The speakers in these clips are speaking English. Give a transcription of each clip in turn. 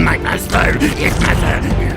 my master is master.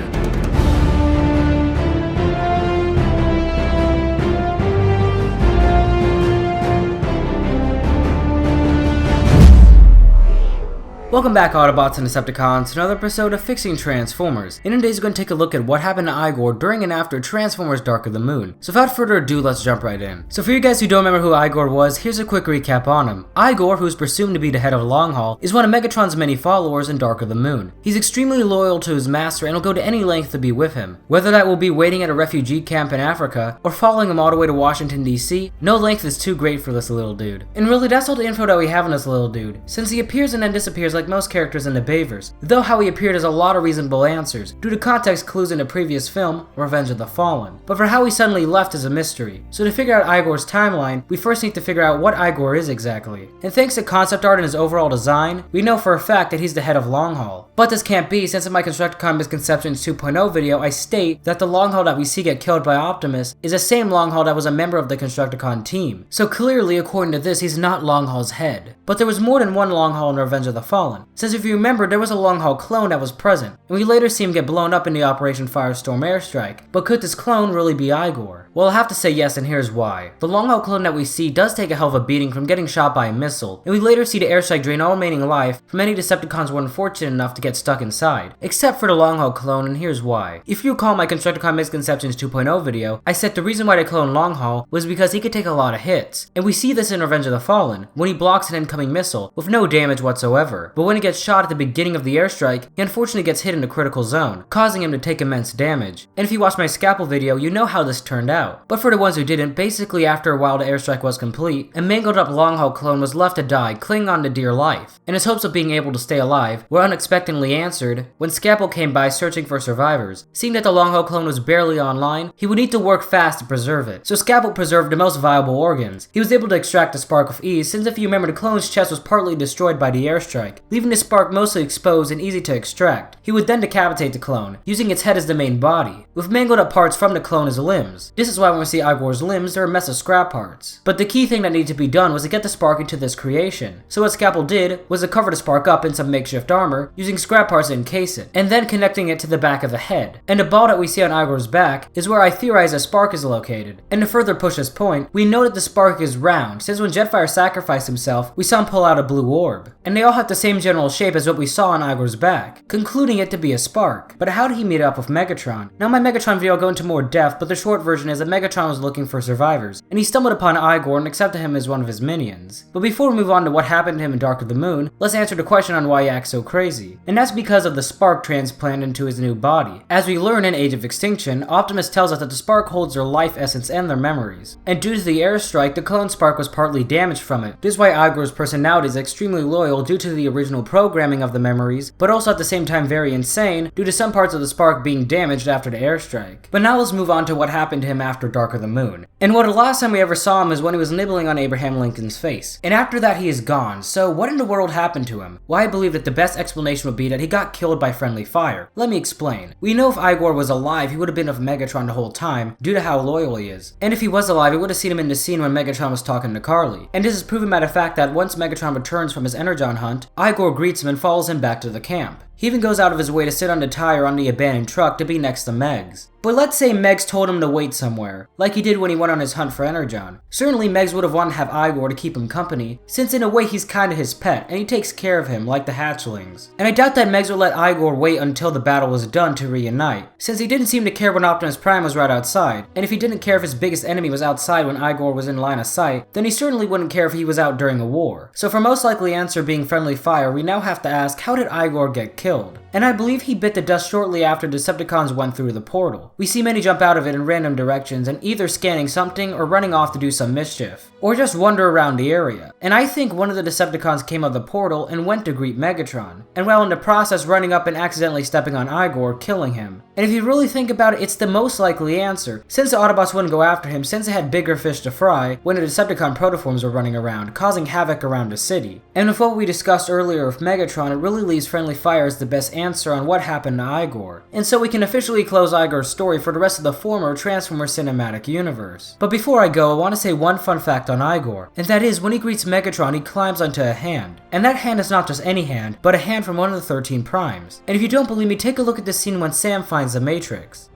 Welcome back, Autobots and Decepticons, to another episode of Fixing Transformers. In today's going to take a look at what happened to Igor during and after Transformers Dark of the Moon. So without further ado, let's jump right in. So for you guys who don't remember who Igor was, here's a quick recap on him. Igor, who is presumed to be the head of Longhaul, is one of Megatron's many followers in Dark of the Moon. He's extremely loyal to his master and will go to any length to be with him. Whether that will be waiting at a refugee camp in Africa, or following him all the way to Washington DC, no length is too great for this little dude. And really, that's all the info that we have on this little dude, since he appears and then disappears like most characters in the Bavers, though how he appeared has a lot of reasonable answers, due to context clues in the previous film, Revenge of the Fallen. But for how he suddenly left is a mystery, so to figure out Igor's timeline, we first need to figure out what Igor is exactly. And thanks to concept art and his overall design, we know for a fact that he's the head of Longhaul. But this can't be, since in my Constructicon Misconceptions 2.0 video I state that the Longhaul that we see get killed by Optimus is the same Longhaul that was a member of the Constructicon team. So clearly, according to this, he's not Longhaul's head. But there was more than one Longhaul in Revenge of the Fallen, since if you remember, there was a Longhaul clone that was present, and we later see him get blown up in the Operation Firestorm airstrike. But could this clone really be Igor? Well, I'll have to say yes, and here's why. The Longhaul clone that we see does take a hell of a beating from getting shot by a missile, and we later see the airstrike drain all remaining life from any Decepticons who were unfortunate enough to get stuck inside. Except for the Longhaul clone, and here's why. If you recall my Constructicon Misconceptions 2.0 video, I said the reason why they cloned Longhaul was because he could take a lot of hits, and we see this in Revenge of the Fallen, when he blocks an incoming missile with no damage whatsoever. But when he gets shot at the beginning of the airstrike, he unfortunately gets hit in the critical zone, causing him to take immense damage. And if you watched my Scalpel video, you know how this turned out. But for the ones who didn't, basically after a while the airstrike was complete, a mangled up Longhaul clone was left to die, clinging on to dear life, and his hopes of being able to stay alive were unexpectedly answered when Scalpel came by searching for survivors. Seeing that the Longhaul clone was barely online, he would need to work fast to preserve it, so Scalpel preserved the most viable organs. He was able to extract the spark with ease, since if you remember, the clone's chest was partly destroyed by the airstrike, leaving the spark mostly exposed and easy to extract. He would then decapitate the clone, using its head as the main body, with mangled up parts from the clone as limbs. This is why when we see Igor's limbs, they're a mess of scrap parts. But the key thing that needed to be done was to get the spark into this creation. So what Scalpel did was to cover the spark up in some makeshift armor, using scrap parts to encase it, and then connecting it to the back of the head. And the ball that we see on Igor's back is where I theorize a spark is located. And to further push this point, we know that the spark is round, since when Jetfire sacrificed himself, we saw him pull out a blue orb. And they all have the same general shape as what we saw on Igor's back, concluding it to be a spark. But how did he meet up with Megatron? Now in my Megatron video I'll go into more depth, but the short version is that Megatron was looking for survivors, and he stumbled upon Igor and accepted him as one of his minions. But before we move on to what happened to him in Dark of the Moon, let's answer the question on why he acts so crazy. And that's because of the spark transplanted into his new body. As we learn in Age of Extinction, Optimus tells us that the spark holds their life essence and their memories. And due to the airstrike, the clone spark was partly damaged from it. This is why Igor's personality is extremely loyal due to the original programming of the memories, but also at the same time very insane due to some parts of the spark being damaged after the airstrike. But now let's move on to what happened to him after Dark of the Moon. And what the last time we ever saw him is when he was nibbling on Abraham Lincoln's face. And after that he is gone, so what in the world happened to him? Well, I believe that the best explanation would be that he got killed by friendly fire. Let me explain. We know if Igor was alive, he would have been with Megatron the whole time, due to how loyal he is. And if he was alive, we would have seen him in the scene when Megatron was talking to Carly. And this is proven by the fact that once Megatron returns from his Energon hunt, Igor greets him and follows him back to the camp. He even goes out of his way to sit on the tire on the abandoned truck to be next to Megs. But let's say Megs told him to wait somewhere, like he did when he went on his hunt for Energon. Certainly Megs would have wanted to have Igor to keep him company, since in a way he's kinda his pet, and he takes care of him like the hatchlings. And I doubt that Megs would let Igor wait until the battle was done to reunite, since he didn't seem to care when Optimus Prime was right outside, and if he didn't care if his biggest enemy was outside when Igor was in line of sight, then he certainly wouldn't care if he was out during a war. So for most likely answer being friendly fire, we now have to ask, how did Igor get killed? And I believe he bit the dust shortly after Decepticons went through the portal. We see many jump out of it in random directions and either scanning something or running off to do some mischief, or just wander around the area. And I think one of the Decepticons came out of the portal and went to greet Megatron, and while in the process running up and accidentally stepping on Igor, killing him. And if you really think about it, it's the most likely answer, since the Autobots wouldn't go after him since they had bigger fish to fry when the Decepticon protoforms were running around, causing havoc around the city. And with what we discussed earlier with Megatron, it really leaves friendly fire as is the best answer on what happened to Igor, and so we can officially close Igor's story for the rest of the former Transformers cinematic universe. But before I go, I want to say one fun fact on Igor, and that is when he greets Megatron, he climbs onto a hand. And that hand is not just any hand, but a hand from one of the 13 primes. And if you don't believe me, take a look at the scene when Sam finds the Matrix.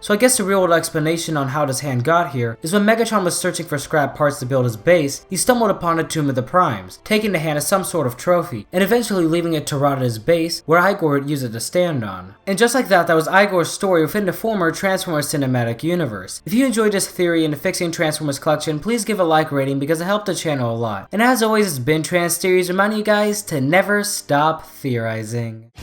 So I guess the real world explanation on how this hand got here is when Megatron was searching for scrap parts to build his base, he stumbled upon a tomb of the Primes, taking the hand as some sort of trophy, and eventually leaving it to rot at his base, where Igor would use it to stand on. And just like that was Igor's story within the former Transformers cinematic universe. If you enjoyed this theory in the Fixing Transformers collection, please give a like rating because it helped the channel a lot. And as always, it's been Trans Theories reminding you guys to never stop theorizing.